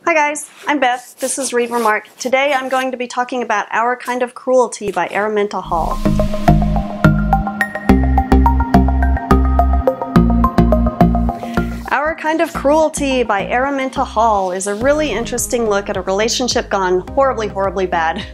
Hi guys, I'm Beth. This is Read Remark. Today I'm going to be talking about Our Kind of Cruelty by Araminta Hall. Our Kind of Cruelty by Araminta Hall is a really interesting look at a relationship gone horribly, horribly bad.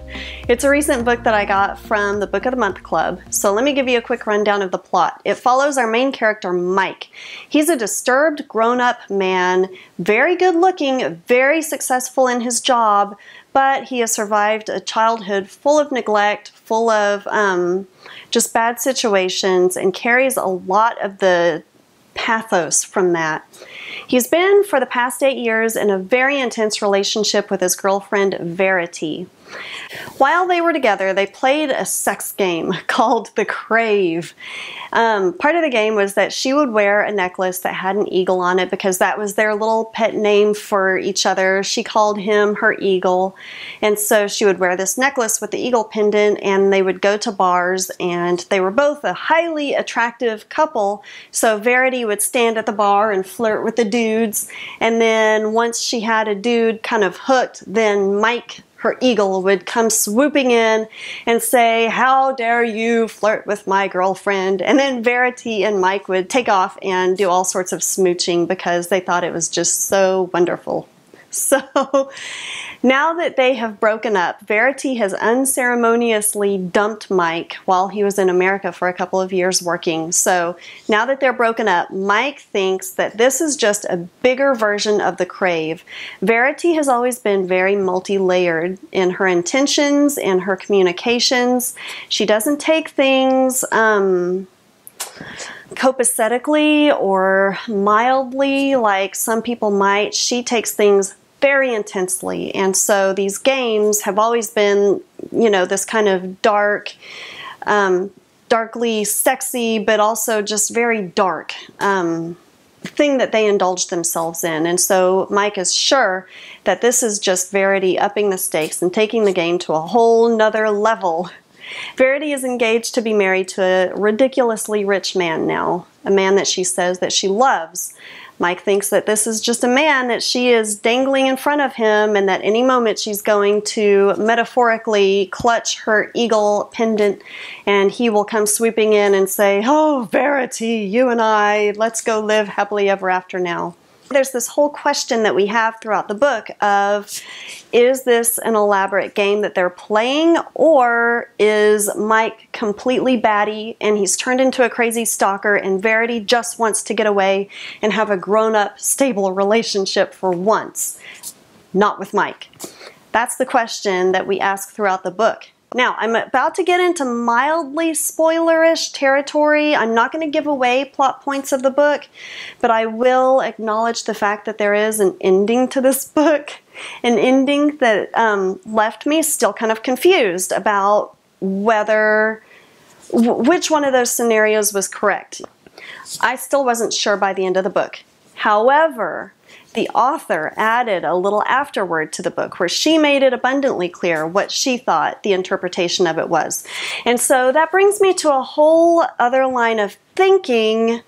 It's a recent book that I got from the Book of the Month Club, so let me give you a quick rundown of the plot. It follows our main character, Mike. He's a disturbed, grown-up man, very good-looking, very successful in his job, but he has survived a childhood full of neglect, full of just bad situations, and carries a lot of the pathos from that. He's been, for the past 8 years, in a very intense relationship with his girlfriend, Verity. While they were together, they played a sex game called the Crave. Part of the game was that she would wear a necklace that had an eagle on it because that was their little pet name for each other. She called him her eagle. And so she would wear this necklace with the eagle pendant, and they would go to bars, and they were both a highly attractive couple. So Verity would stand at the bar and flirt with the dudes. And then once she had a dude kind of hooked, then Mike, her eagle, would come swooping in and say, "How dare you flirt with my girlfriend?" And then Verity and Mike would take off and do all sorts of smooching because they thought it was just so wonderful. So now that they have broken up, Verity has unceremoniously dumped Mike while he was in America for a couple of years working. So now that they're broken up, Mike thinks that this is just a bigger version of the Crave. Verity has always been very multi-layered in her intentions and her communications. She doesn't take things copacetically or mildly like some people might. She takes things very intensely, and so these games have always been, you know, this kind of darkly sexy, but also just very dark thing that they indulge themselves in. And so Mike is sure that this is just Verity upping the stakes and taking the game to a whole nother level. Verity is engaged to be married to a ridiculously rich man now, a man that she says that she loves. Mike thinks that this is just a man that she is dangling in front of him, and that any moment she's going to metaphorically clutch her eagle pendant and he will come swooping in and say, "Oh, Verity, you and I, let's go live happily ever after now." There's this whole question that we have throughout the book of, is this an elaborate game that they're playing, or is Mike completely batty and he's turned into a crazy stalker and Verity just wants to get away and have a grown-up, stable relationship for once? Not with Mike. That's the question that we ask throughout the book. Now, I'm about to get into mildly spoilerish territory. I'm not going to give away plot points of the book, but I will acknowledge the fact that there is an ending to this book, an ending that left me still kind of confused about which one of those scenarios was correct. I still wasn't sure by the end of the book. However, the author added a little afterword to the book where she made it abundantly clear what she thought the interpretation of it was. And so that brings me to a whole other line of thinking.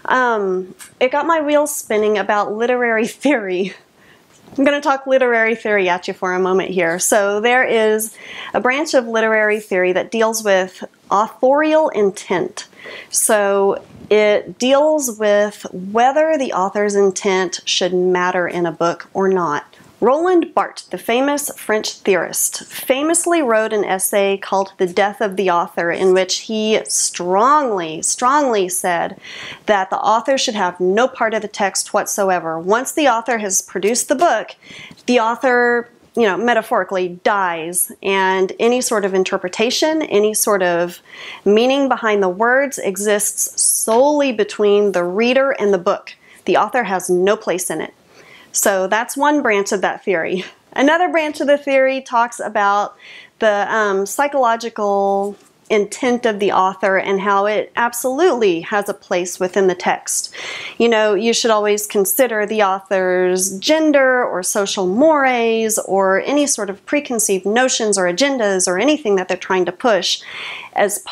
It got my wheels spinning about literary theory. I'm going to talk literary theory at you for a moment here. So there is a branch of literary theory that deals with authorial intent. So it deals with whether the author's intent should matter in a book or not. Roland Barthes, the famous French theorist, famously wrote an essay called The Death of the Author, in which he strongly said that the author should have no part of the text whatsoever. Once the author has produced the book, the author, you know, metaphorically dies, and any sort of interpretation, any sort of meaning behind the words exists solely between the reader and the book. The author has no place in it. So that's one branch of that theory. Another branch of the theory talks about the psychological intent of the author and how it absolutely has a place within the text. You know, you should always consider the author's gender or social mores or any sort of preconceived notions or agendas or anything that they're trying to push as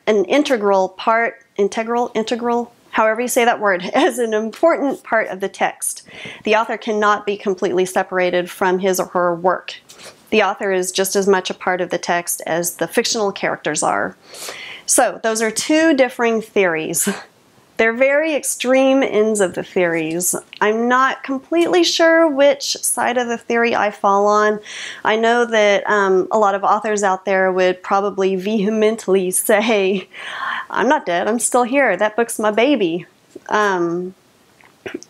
integral however you say that word, as an important part of the text. The author cannot be completely separated from his or her work. The author is just as much a part of the text as the fictional characters are. So those are two differing theories. They're very extreme ends of the theories. I'm not completely sure which side of the theory I fall on. I know that a lot of authors out there would probably vehemently say, I'm not dead, I'm still here, that book's my baby.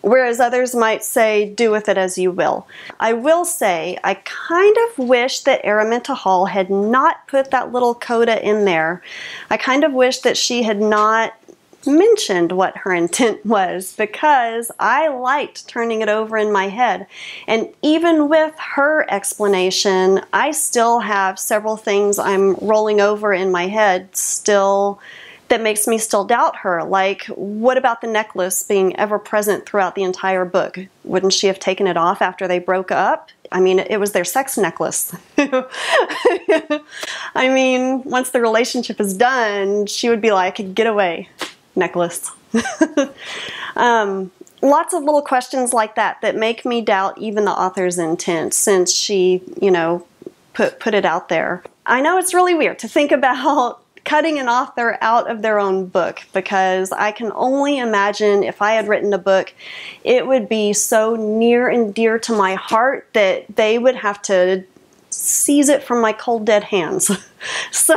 Whereas others might say, do with it as you will. I will say, I kind of wish that Araminta Hall had not put that little coda in there. I kind of wish that she had not mentioned what her intent was, because I liked turning it over in my head. And even with her explanation, I still have several things I'm rolling over in my head still that makes me still doubt her. Like, what about the necklace being ever present throughout the entire book? Wouldn't she have taken it off after they broke up? I mean, it was their sex necklace. I mean, once the relationship is done, she would be like, get away, necklace. Lots of little questions like that that make me doubt even the author's intent, since she, you know, put it out there. I know it's really weird to think about cutting an author out of their own book, because I can only imagine if I had written a book, it would be so near and dear to my heart that they would have to seize it from my cold dead hands. So,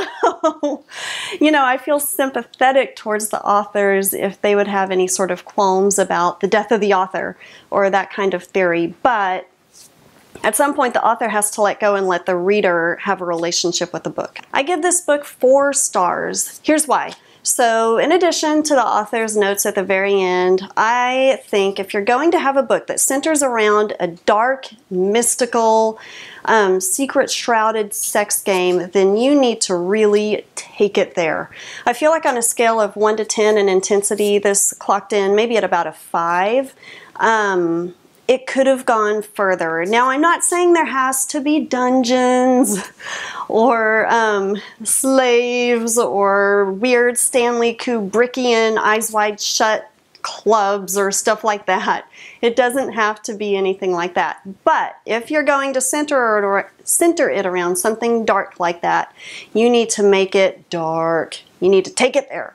you know, I feel sympathetic towards the authors if they would have any sort of qualms about the death of the author or that kind of theory. But at some point, the author has to let go and let the reader have a relationship with the book. I give this book 4 stars. Here's why. So in addition to the author's notes at the very end, I think if you're going to have a book that centers around a dark, mystical, secret-shrouded sex game, then you need to really take it there. I feel like on a scale of 1 to 10 in intensity, this clocked in maybe at about a 5. It could have gone further. Now, I'm not saying there has to be dungeons or slaves or weird Stanley Kubrickian Eyes Wide Shut clubs or stuff like that. It doesn't have to be anything like that. But if you're going to center it around something dark like that, you need to make it dark. You need to take it there,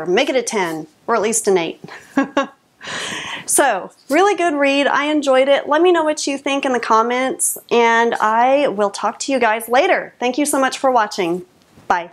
make it a 10 or at least an 8. So, really good read. I enjoyed it. Let me know what you think in the comments, and I will talk to you guys later. Thank you so much for watching. Bye.